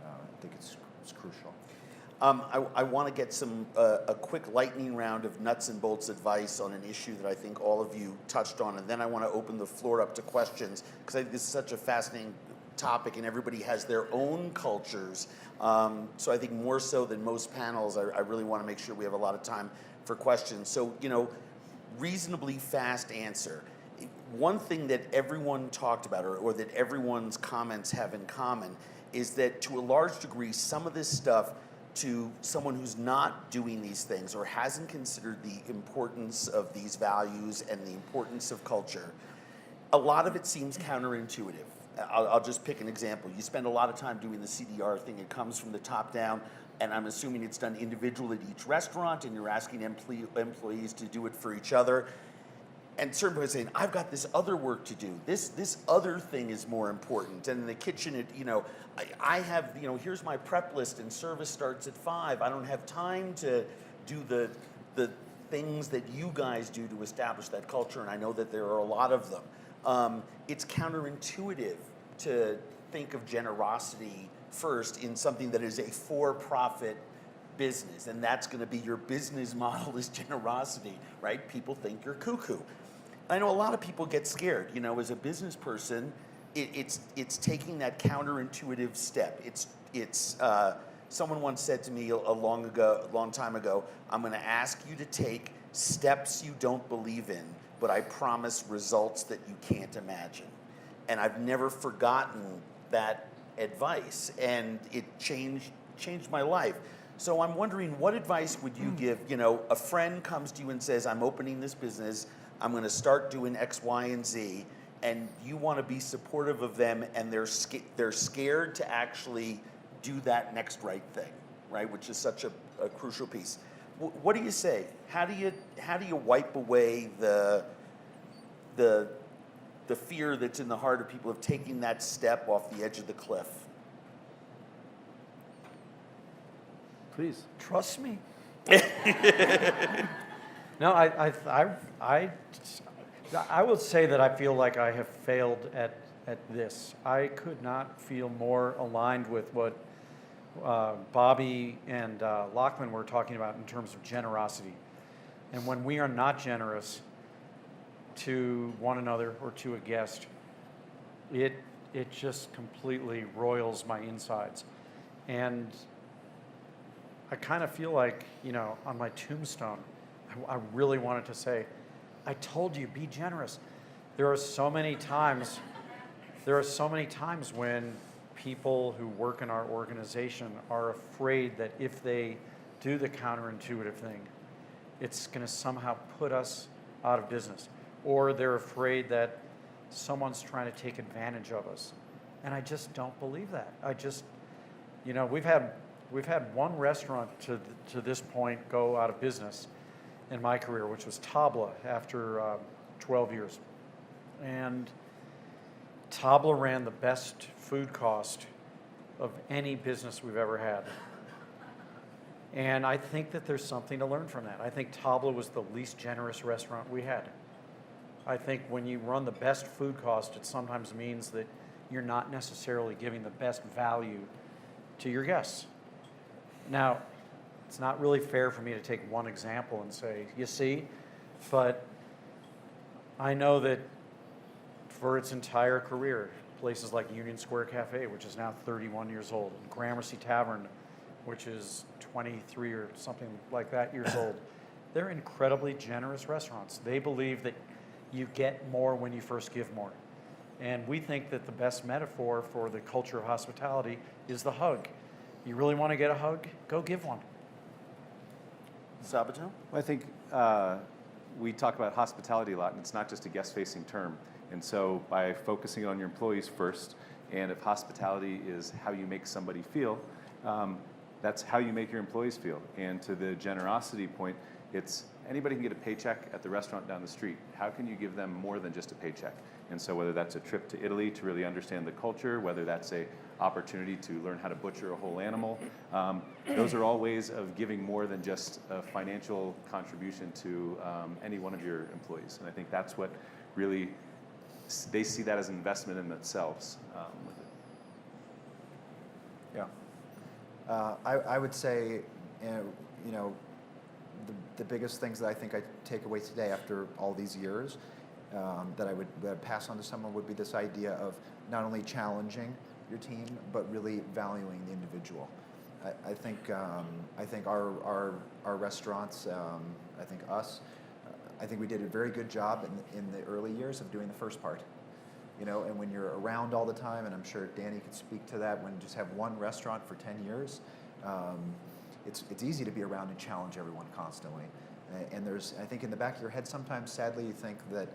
I think it's crucial. I want to get a quick lightning round of nuts and bolts advice on an issue that I think all of you touched on, and then I want to open the floor up to questions, because I think this is such a fascinating topic, and everybody has their own cultures. So I think more so than most panels, I really want to make sure we have a lot of time for questions. So, you know, reasonably fast answer. One thing that everyone talked about, or that everyone's comments have in common, is that to a large degree, some of this stuff, to someone who's not doing these things or hasn't considered the importance of these values and the importance of culture, a lot of it seems counterintuitive. I'll just pick an example. You spend a lot of time doing the CDR thing. It comes from the top down, and I'm assuming it's done individually at each restaurant, and you're asking employees to do it for each other. And certain people are saying, I've got this other work to do. This other thing is more important. And in the kitchen, I have, here's my prep list, and service starts at 5. I don't have time to do the things that you guys do to establish that culture, and I know that there are a lot of them. It's counterintuitive to think of generosity first in something that is a for-profit business, and that's going to be your business model is generosity, right? People think you're cuckoo. I know a lot of people get scared. As a business person, it's taking that counterintuitive step. It's someone once said to me a long time ago, I'm going to ask you to take steps you don't believe in, but I promise results that you can't imagine. And I've never forgotten that advice, and it changed my life. So I'm wondering, what advice would you give? A friend comes to you and says, I'm opening this business, I'm going to start doing X, Y, and Z, and you want to be supportive of them, and they're scared to actually do that next right thing, right? Which is such a crucial piece. What do you say? How do you wipe away the fear that's in the heart of people of taking that step off the edge of the cliff? Please. Trust me. No, I would say that I feel like I have failed at this. I could not feel more aligned with what Bobby and Lachlan were talking about in terms of generosity. And when we are not generous to one another or to a guest, it just completely roils my insides. And I kind of feel like, on my tombstone, I really wanted to say, I told you, be generous. There are so many times when people who work in our organization are afraid that if they do the counterintuitive thing, it's going to somehow put us out of business. Or they're afraid that someone's trying to take advantage of us. And I just don't believe that. We've had one restaurant to this point go out of business in my career, which was Tabla, after 12 years. And Tabla ran the best food cost of any business we've ever had. And I think that there's something to learn from that. I think Tabla was the least generous restaurant we had. I think when you run the best food cost, it sometimes means that you're not necessarily giving the best value to your guests. Now, it's not really fair for me to take one example and say, you see, but I know that for its entire career, places like Union Square Cafe, which is now 31 years old, and Gramercy Tavern, which is 23 or something like that years old, they're incredibly generous restaurants. They believe that you get more when you first give more. And we think that the best metaphor for the culture of hospitality is the hug. You really want to get a hug? Go give one. Sabato? Well, I think we talk about hospitality a lot, and it's not just a guest-facing term. And so by focusing on your employees first, and if hospitality is how you make somebody feel, that's how you make your employees feel. And to the generosity point, it's anybody can get a paycheck at the restaurant down the street. How can you give them more than just a paycheck? And so whether that's a trip to Italy to really understand the culture, whether that's a opportunity to learn how to butcher a whole animal, those are all ways of giving more than just a financial contribution to any one of your employees. And I think that's what really, they see that as an investment in themselves with it. Yeah. I would say, you know, the biggest things that I think I take away today after all these years that I would pass on to someone would be this idea of not only challenging your team, but really valuing the individual. I think our restaurants, I think us, I think we did a very good job in the early years of doing the first part. You know, and when you're around all the time, and I'm sure Danny could speak to that, when you just have one restaurant for 10 years, it's easy to be around and challenge everyone constantly. And there's, I think in the back of your head sometimes, sadly, you think that,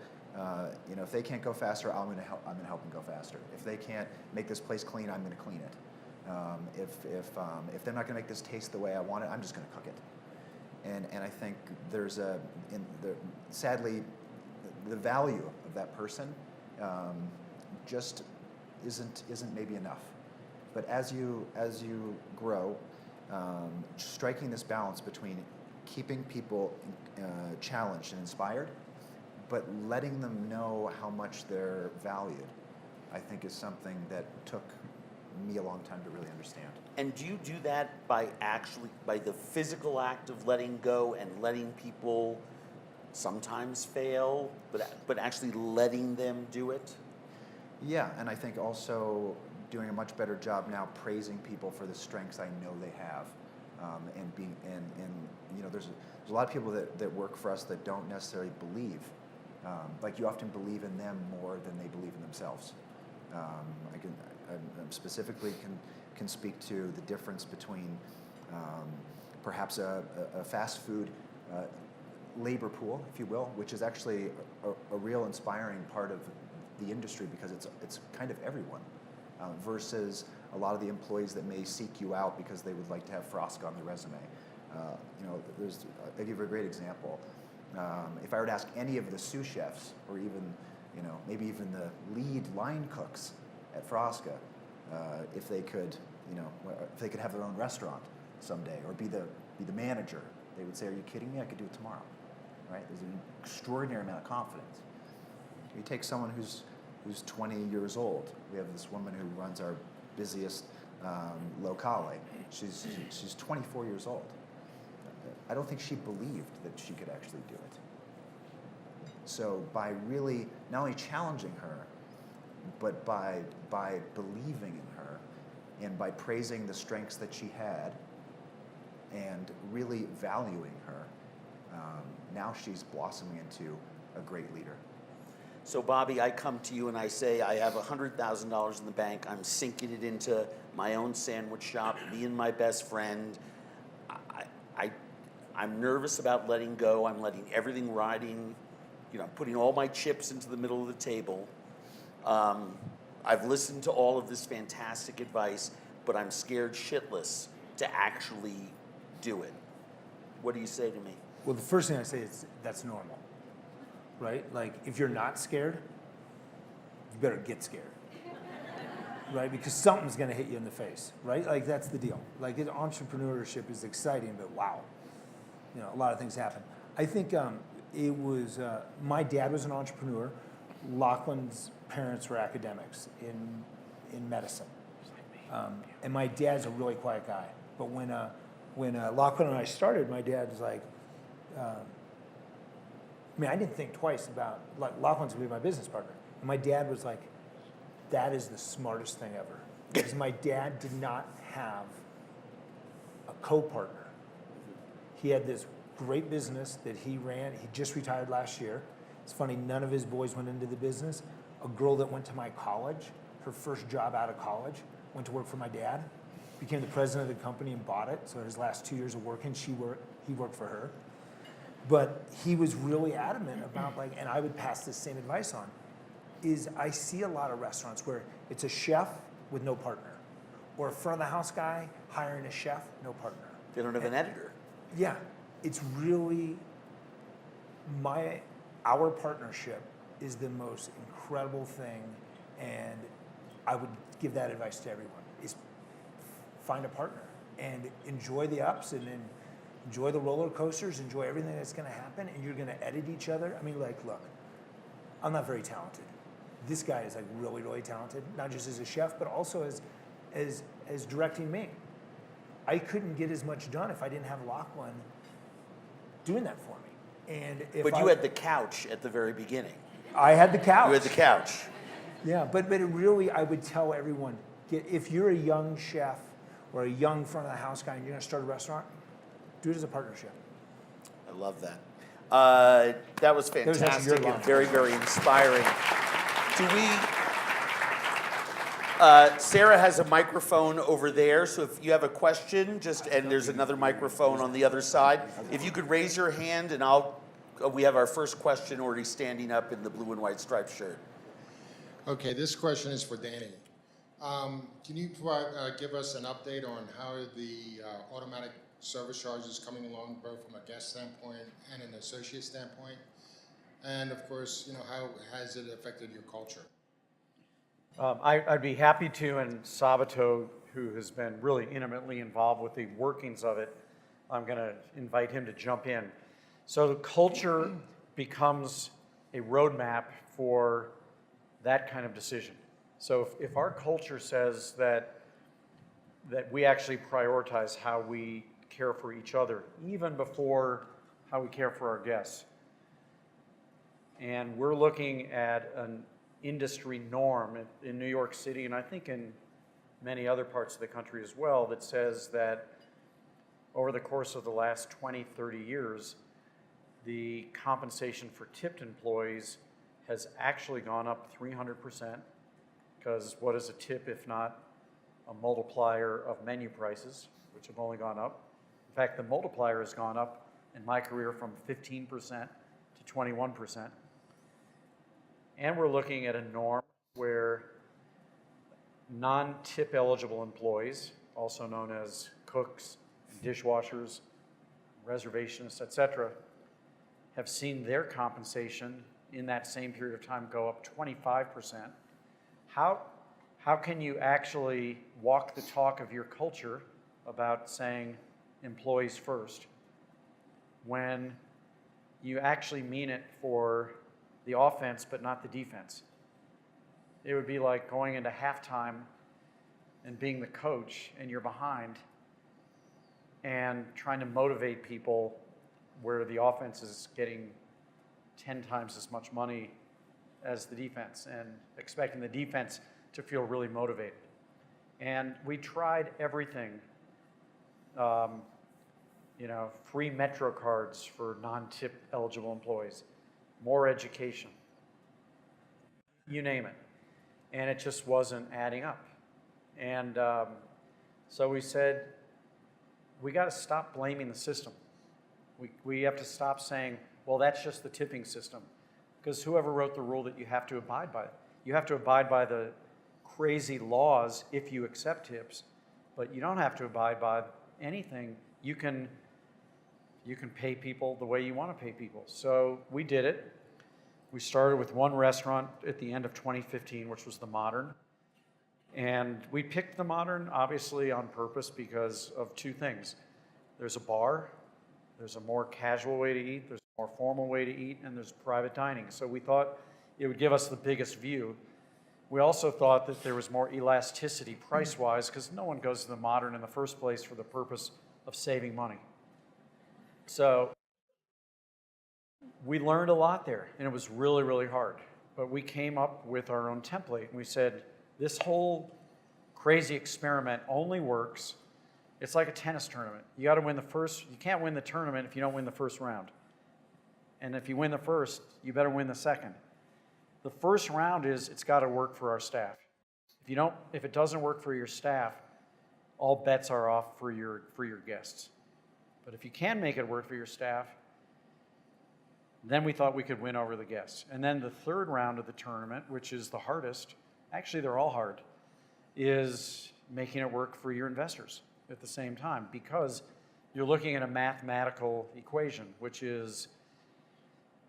you know, if they can't go faster, I'm going to help them go faster. If they can't make this place clean, I'm going to clean it. If they're not going to make this taste the way I want it, I'm just going to cook it. And I think there's sadly, the value of that person just isn't maybe enough. But as you grow, striking this balance between keeping people challenged and inspired, but letting them know how much they're valued, I think is something that took me a long time to really understand. And do you do that by the physical act of letting go and letting people sometimes fail, but actually letting them do it? Yeah, and I think also doing a much better job now praising people for the strengths I know they have, and you know, there's a lot of people that work for us that don't necessarily believe, like you often believe in them more than they believe in themselves. I specifically can speak to the difference between perhaps a fast food labor pool, if you will, which is actually a real inspiring part of the industry because it's kind of everyone, versus a lot of the employees that may seek you out because they would like to have Frosca on their resume. You know, I'll give you a great example. If I were to ask any of the sous chefs, or even, you know, maybe even the lead line cooks at Frosca, if they could, you know, if they could have their own restaurant someday, or be the manager, they would say, "Are you kidding me? I could do it tomorrow." Right? There's an extraordinary amount of confidence. You take someone who's 20 years old. We have this woman who runs our busiest locale. She's 24 years old. I don't think she believed that she could actually do it. So by really not only challenging her, but by believing in her, and by praising the strengths that she had, and really valuing her, now she's blossoming into a great leader. So Bobby, I come to you and I say, I have $100,000 in the bank. I'm sinking it into my own sandwich shop, me and my best friend. I'm nervous about letting go. I'm letting everything riding, you know, I'm putting all my chips into the middle of the table. I've listened to all of this fantastic advice, but I'm scared shitless to actually do it. What do you say to me? Well, the first thing I say is that's normal, right? Like, if you're not scared, you better get scared, right? Because something's going to hit you in the face, right? Like, that's the deal. Like, entrepreneurship is exciting, but wow, you know, a lot of things happen. I think it was, my dad was an entrepreneur. Lachlan's parents were academics in medicine. And my dad's a really quiet guy. But when Lachlan and I started, my dad was like, I mean, I didn't think twice about, like, Lachlan's going to be my business partner. And my dad was like, that is the smartest thing ever. Because my dad did not have a co-partner. He had this great business that he ran. He just retired last year. It's funny, none of his boys went into the business. A girl that went to my college, her first job out of college, went to work for my dad, became the president of the company and bought it. So his last 2 years of working, he worked for her. But he was really adamant about like, and I would pass this same advice on, is I see a lot of restaurants where it's a chef with no partner, or a front of the house guy hiring a chef, no partner. They don't have an editor. Yeah, it's really our partnership is the most incredible thing, and I would give that advice to everyone: is find a partner and enjoy the ups and then enjoy the roller coasters, enjoy everything that's going to happen, and you're going to edit each other. I mean, like, look, I'm not very talented. This guy is like really, really talented, not just as a chef, but also as directing me. I couldn't get as much done if I didn't have Lachlan doing that for me. And if But you had the couch at the very beginning. I had the couch. You had the couch. Yeah, but it really, I would tell everyone, if you're a young chef or a young front of the house guy and you're going to start a restaurant, do it as a partnership. I love that. That was actually your fantastic line. and very, very inspiring. Sarah has a microphone over there, so if you have a question, and there's another microphone on the other side. If you could raise your hand, and we have our first question already standing up in the blue and white striped shirt. Okay, this question is for Danny. Can you give us an update on how the automatic service charge is coming along, both from a guest standpoint and an associate standpoint? And of course, how has it affected your culture? I'd be happy to, and Sabato, who has been really intimately involved with the workings of it, I'm going to invite him to jump in. So the culture becomes a roadmap for that kind of decision. So if our culture says that we actually prioritize how we care for each other, even before how we care for our guests, and we're looking at an industry norm in New York City, and I think in many other parts of the country as well, that says that over the course of the last 20, 30 years, the compensation for tipped employees has actually gone up 300%, because what is a tip if not a multiplier of menu prices, which have only gone up? In fact, the multiplier has gone up in my career from 15% to 21%. And we're looking at a norm where non-tip eligible employees, also known as cooks, dishwashers, reservationists, etc., have seen their compensation in that same period of time go up 25%. How can you actually walk the talk of your culture about saying employees first when you actually mean it for the offense but not the defense? It would be like going into halftime and being the coach and you're behind and trying to motivate people where the offense is getting 10 times as much money as the defense and expecting the defense to feel really motivated. And we tried everything, free Metro cards for non-tip eligible employees, more education, you name it. And it just wasn't adding up. And so we said, we got to stop blaming the system. We have to stop saying, well, that's just the tipping system. Because whoever wrote the rule that you have to abide by it. You have to abide by the crazy laws if you accept tips, but you don't have to abide by anything. You can pay people the way you want to pay people. So we did it. We started with one restaurant at the end of 2015, which was the Modern. And we picked the Modern, obviously, on purpose because of two things. There's a bar, there's a more casual way to eat, there's a more formal way to eat, and there's private dining. So we thought it would give us the biggest view. We also thought that there was more elasticity price-wise because no one goes to the Modern in the first place for the purpose of saving money. So we learned a lot there, and it was really, really hard. But we came up with our own template, and we said, this whole crazy experiment only works. It's like a tennis tournament. You got to win the first. You can't win the tournament if you don't win the first round. And if you win the first, you better win the second. The first round is it's got to work for our staff. If it doesn't work for your staff, all bets are off for your guests. But if you can make it work for your staff, Then we thought we could win over the guests. And then the third round of the tournament, which is the hardest, actually they're all hard, is making it work for your investors at the same time, because you're looking at a mathematical equation, which is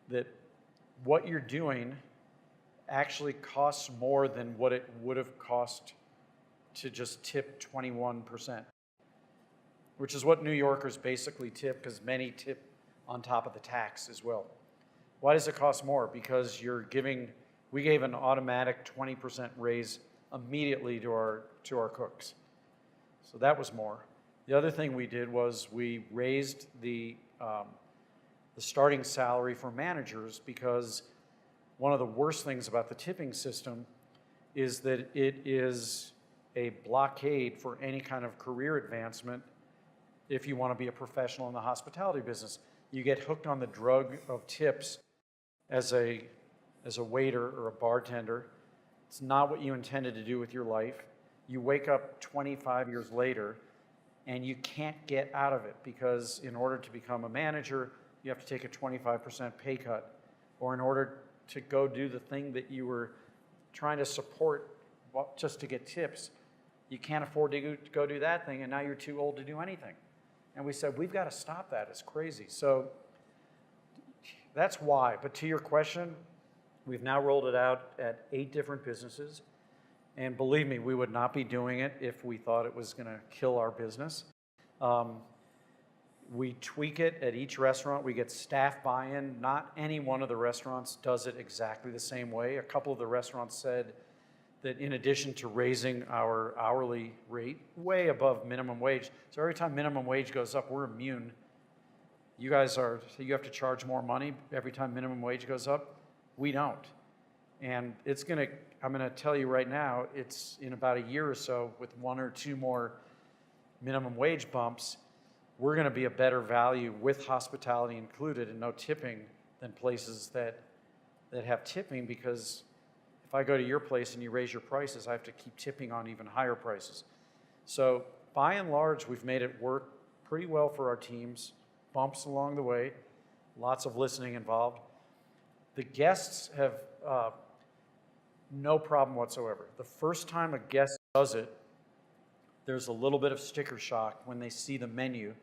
that what you're doing actually costs more than what it would have cost to just tip 21%, which is what New Yorkers basically tip, because many tip on top of the tax as well. Why does it cost more? Because we gave an automatic 20% raise immediately to our cooks. So that was more. The other thing we did was we raised the starting salary for managers, because one of the worst things about the tipping system is that it is a blockade for any kind of career advancement if you want to be a professional in the hospitality business. You get hooked on the drug of tips as a waiter or a bartender. It's not what you intended to do with your life. You wake up 25 years later and you can't get out of it, because in order to become a manager, you have to take a 25% pay cut. Or in order to go do the thing that you were trying to support just to get tips, you can't afford to go do that thing, and now you're too old to do anything. And we said, we've got to stop that. It's crazy. So that's why. But to your question, we've now rolled it out at 8 different businesses. And believe me, we would not be doing it if we thought it was going to kill our business. We tweak it at each restaurant. We get staff buy-in. Not any one of the restaurants does it exactly the same way. A couple of the restaurants said that in addition to raising our hourly rate way above minimum wage, so every time minimum wage goes up, we're immune. You have to charge more money every time minimum wage goes up. We don't. And I'm gonna tell you right now, it's in about a year or so, with 1 or 2 more minimum wage bumps, we're gonna be a better value with hospitality included and no tipping than places that have tipping, because if I go to your place and you raise your prices, I have to keep tipping on even higher prices. So by and large, we've made it work pretty well for our teams, bumps along the way, lots of listening involved. The guests have no problem whatsoever. The first time a guest does it, there's a little bit of sticker shock when they see the menu,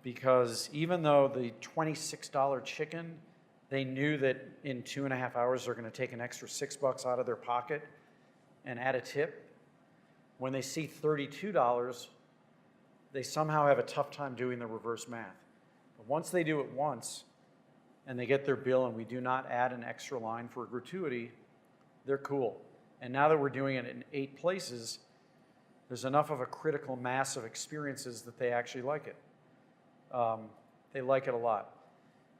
because even though the $26 chicken, they knew that in 2.5 hours they're going to take an extra $6 out of their pocket and add a tip. When they see $32, they somehow have a tough time doing the reverse math. But once they do it once and they get their bill and we do not add an extra line for a gratuity, they're cool. And now that we're doing it in 8 places, there's enough of a critical mass of experiences that they actually like it. They like it a lot.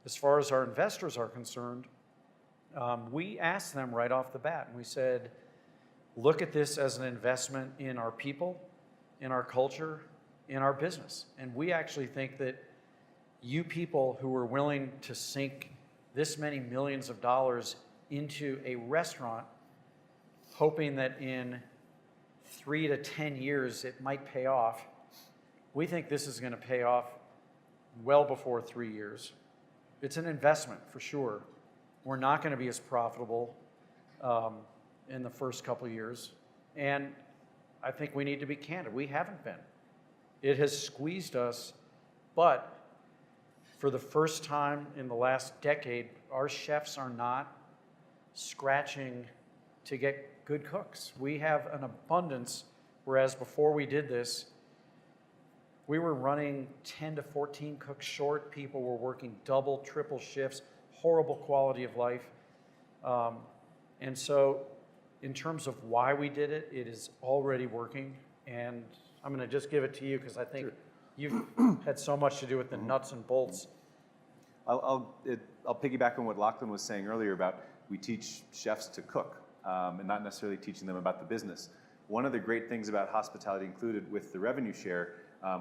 As far as our investors are concerned, we asked them right off the bat, and we said, look at this as an investment in our people, in our culture, in our business. And we actually think that you people who are willing to sink this many millions of dollars into a restaurant, hoping that in 3 to 10 years it might pay off, we think this is going to pay off well before 3 years. It's an investment for sure. We're not going to be as profitable in the first couple of years. And I think we need to be candid. We haven't been. It has squeezed us, but for the first time in the last decade, our chefs are not scratching to get good cooks. We have an abundance, whereas before we did this, we were running 10 to 14 cooks short. People were working double, triple shifts, horrible quality of life. And so in terms of why we did it, it is already working. And I'm going to just give it to you because I think you've had so much to do with the nuts and bolts. I'll piggyback on what Lachlan was saying earlier about we teach chefs to cook and not necessarily teaching them about the business. One of the great things about Hospitality Included with the revenue share,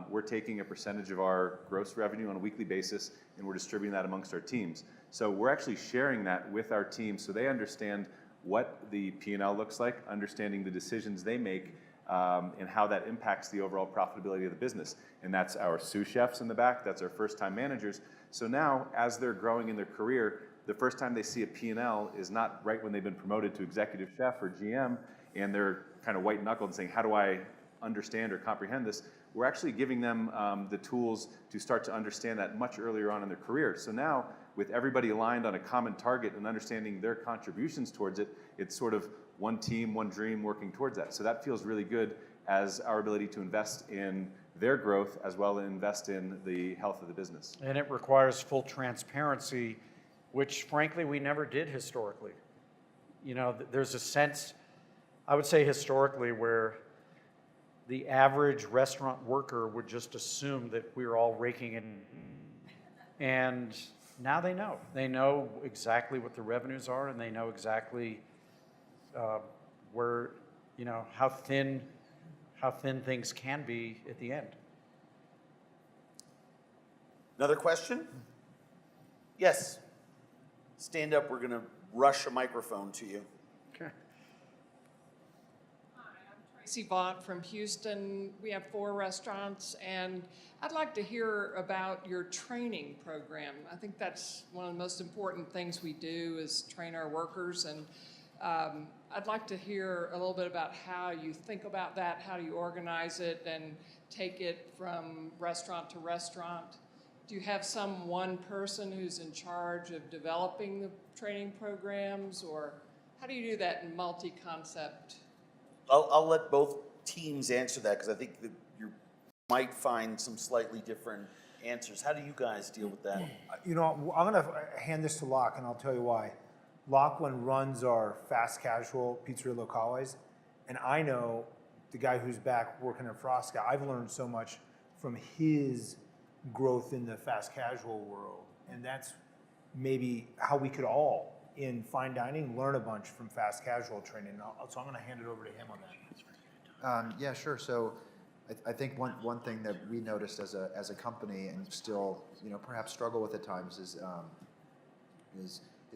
we're taking a percentage of our gross revenue on a weekly basis and we're distributing that amongst our teams. So we're actually sharing that with our teams so they understand what the P&L looks like, understanding the decisions they make, and how that impacts the overall profitability of the business. And that's our sous chefs in the back, that's our first-time managers. So now, as they're growing in their career, the first time they see a P&L is not right when they've been promoted to executive chef or GM, and they're kind of white-knuckled and saying, how do I understand or comprehend this? We're actually giving them the tools to start to understand that much earlier on in their career. So now, with everybody aligned on a common target and understanding their contributions towards it, it's sort of one team, one dream working towards that. So that feels really good as our ability to invest in their growth as well as invest in the health of the business. And it requires full transparency, which frankly we never did historically. You know, there's a sense, I would say historically, where the average restaurant worker would just assume that we were all raking in. And now they know. They know exactly what the revenues are, and they know exactly where, you know, how thin things can be at the end. Another question? Yes. Stand up. We're going to rush a microphone to you. Okay. Hi, I'm Tracy Vaught from Houston. We have 4 restaurants, and I'd like to hear about your training program. I think that's one of the most important things we do is train our workers, and I'd like to hear a little bit about how you think about that, how do you organize it and take it from restaurant to restaurant. Do you have some one person who's in charge of developing the training programs, or how do you do that in multi-concept? I'll let both teams answer that because I think that you might find some slightly different answers. How do you guys deal with that? You know, I'm going to hand this to Locke, and I'll tell you why. Lachlan runs our fast casual pizzeria locales, and I know the guy who's back working at Frosca, I've learned so much from his growth in the fast casual world, and that's maybe how we could all, in fine dining, learn a bunch from fast casual training. So I'm going to hand it over to him on that. Yeah, sure. So I think one thing that we noticed as a company and still, you know, perhaps struggle with at times is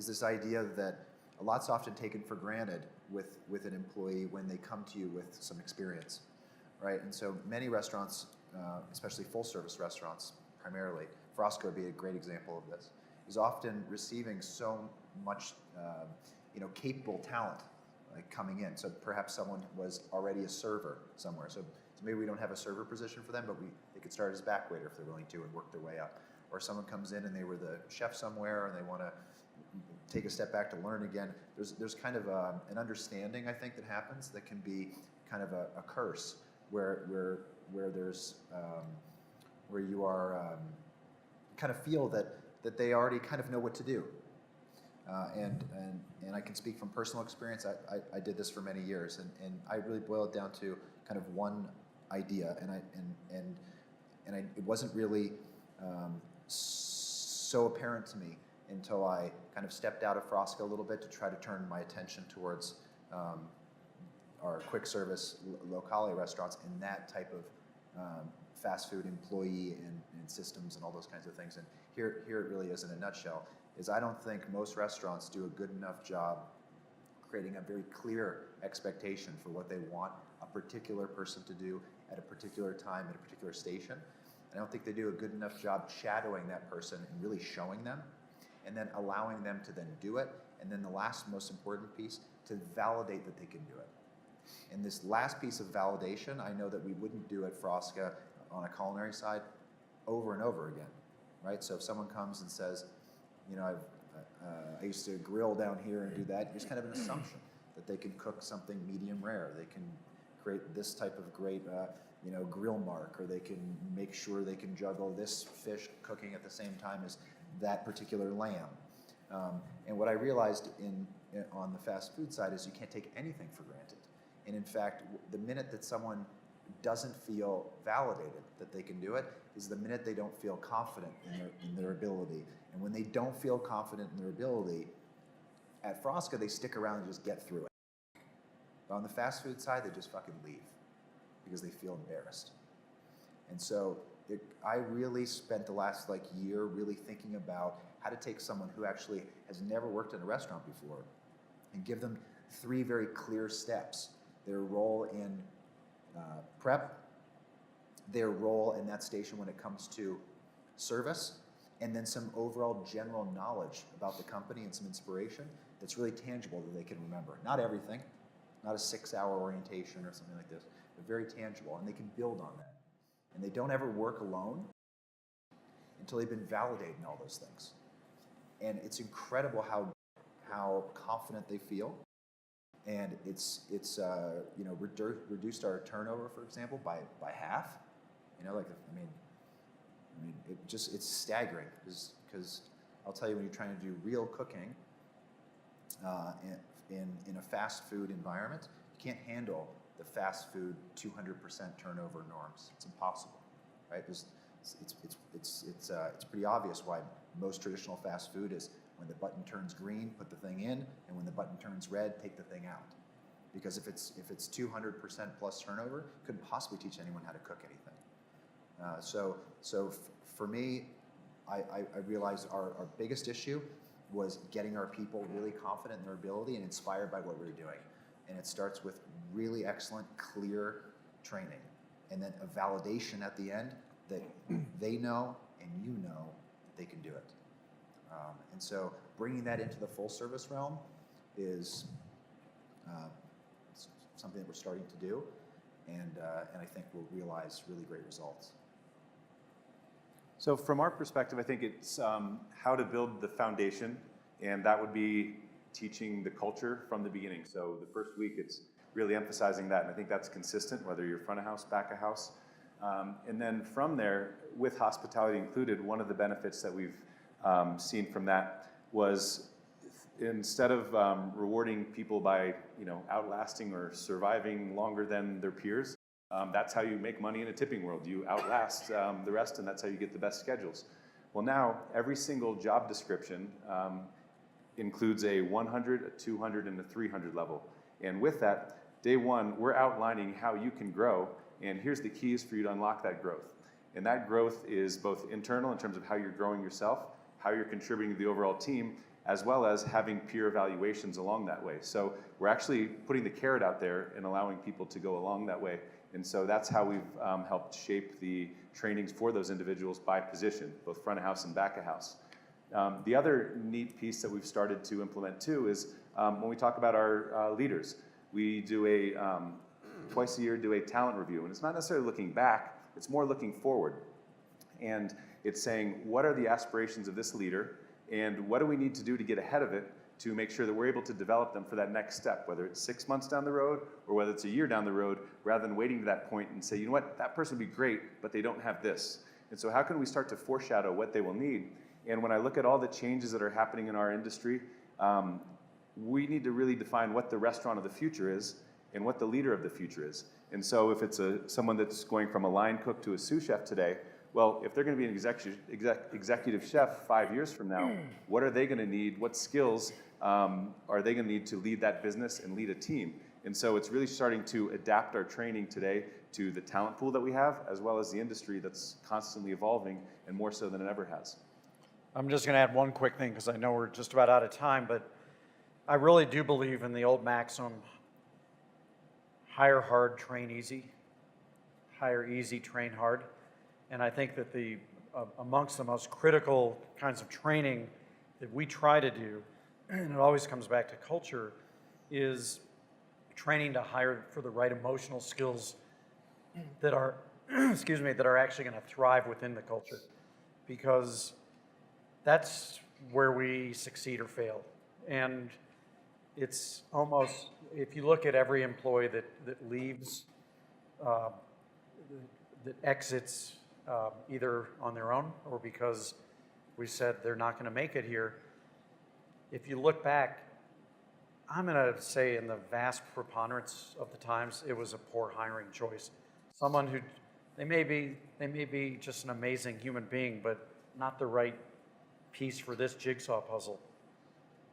this idea that a lot's often taken for granted with an employee when they come to you with some experience, right? And so many restaurants, especially full-service restaurants primarily, Frosco would be a great example of this, is often receiving so much, you know, capable talent like coming in. So perhaps someone was already a server somewhere. So maybe we don't have a server position for them, but they could start as back waiter if they're willing to and work their way up. Or someone comes in and they were the chef somewhere and they want to take a step back to learn again. There's kind of an understanding, I think, that happens that can be kind of a curse where there's where you are kind of feel that they already kind of know what to do. And I can speak from personal experience. I did this for many years, and I really boiled it down to kind of one idea, and it wasn't really so apparent to me until I kind of stepped out of Frosca a little bit to try to turn my attention towards our quick service locale restaurants and that type of fast food employee and systems and all those kinds of things. And here it really is in a nutshell, is I don't think most restaurants do a good enough job creating a very clear expectation for what they want a particular person to do at a particular time at a particular station. I don't think they do a good enough job shadowing that person and really showing them, and then allowing them to then do it. And then the last most important piece, to validate that they can do it. And this last piece of validation, I know that we wouldn't do at Frosca on a culinary side over and over again, right? So if someone comes and says, you know, I used to grill down here and do that, there's kind of an assumption that they can cook something medium rare. They can create this type of great, you know, grill mark, or they can make sure they can juggle this fish cooking at the same time as that particular lamb. And what I realized on the fast food side is you can't take anything for granted. And in fact, the minute that someone doesn't feel validated that they can do it is the minute they don't feel confident in their ability. And when they don't feel confident in their ability, at Frosca, they stick around and just get through it. But on the fast food side, they just fucking leave because they feel embarrassed. And so I really spent the last year really thinking about how to take someone who actually has never worked in a restaurant before and give them 3 very clear steps. Their role in prep, their role in that station when it comes to service, and then some overall general knowledge about the company and some inspiration that's really tangible that they can remember. Not everything, not a 6-hour orientation or something like this, but very tangible, and they can build on that. And they don't ever work alone until they've been validated in all those things. And it's incredible how confident they feel. And it's you know, reduced our turnover, for example, by half. You know, like, I mean, it's staggering, because I'll tell you, when you're trying to do real cooking in a fast food environment, you can't handle the fast food 200% turnover norms. It's impossible, right? It's pretty obvious why most traditional fast food is, when the button turns green, put the thing in, and when the button turns red, take the thing out. Because if it's 200% plus turnover, couldn't possibly teach anyone how to cook anything. For me, I realized our biggest issue was getting our people really confident in their ability and inspired by what we were doing. And it starts with really excellent, clear training, and then a validation at the end that they know and you know that they can do it. And so bringing that into the full service realm is something that we're starting to do, and I think we'll realize really great results. So from our perspective, I think it's how to build the foundation, and that would be teaching the culture from the beginning. So the first week, it's really emphasizing that, and I think that's consistent, whether you're front of house, back of house. And then from there, with hospitality included, one of the benefits that we've seen from that was, instead of rewarding people by outlasting or surviving longer than their peers, that's how you make money in a tipping world. You outlast the rest, and that's how you get the best schedules. Well, now every single job description includes a 100, a 200, and a 300 level. And with that, day one, we're outlining how you can grow, and here's the keys for you to unlock that growth. And that growth is both internal in terms of how you're growing yourself, how you're contributing to the overall team, as well as having peer evaluations along that way. So we're actually putting the carrot out there and allowing people to go along that way. And so that's how we've helped shape the trainings for those individuals by position, both front of house and back of house. The other neat piece that we've started to implement too is when we talk about our leaders, we do twice a year do a talent review. And it's not necessarily looking back, it's more looking forward. And it's saying, what are the aspirations of this leader, and what do we need to do to get ahead of it to make sure that we're able to develop them for that next step, whether it's 6 months down the road or whether it's a year down the road, rather than waiting to that point and say, you know what, that person would be great, but they don't have this. And so how can we start to foreshadow what they will need? And when I look at all the changes that are happening in our industry, we need to really define what the restaurant of the future is and what the leader of the future is. And so if it's someone that's going from a line cook to a sous chef today, well, if they're going to be an executive chef 5 years from now, what are they going to need? What skills are they going to need to lead that business and lead a team? And so it's really starting to adapt our training today to the talent pool that we have, as well as the industry that's constantly evolving, and more so than it ever has. I'm just going to add one quick thing, because I know we're just about out of time, but I really do believe in the old maxim, hire hard, train easy. Hire easy, train hard. And I think that amongst the most critical kinds of training that we try to do, and it always comes back to culture, is training to hire for the right emotional skills that are, that are actually going to thrive within the culture. Because that's where we succeed or fail. And it's almost, if you look at every employee that leaves, that exits either on their own or because we said they're not going to make it here, if you look back, I'm going to say in the vast preponderance of the times, it was a poor hiring choice. Someone who, they may be just an amazing human being, but not the right piece for this jigsaw puzzle.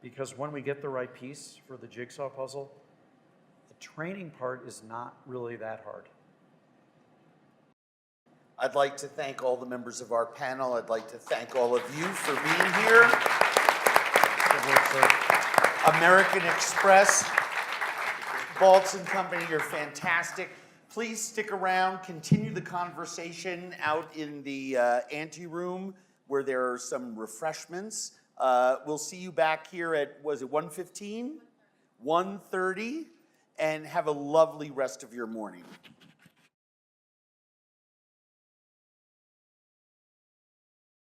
Because when we get the right piece for the jigsaw puzzle, the training part is not really that hard. I'd like to thank all the members of our panel. I'd like to thank all of you for being here. American Express, Baltz and Company, you're fantastic. please stick around, continue the conversation out in the anteroom where there are some refreshments. We'll see you back here at, was it 1:15? 1:30, and have a lovely rest of your morning.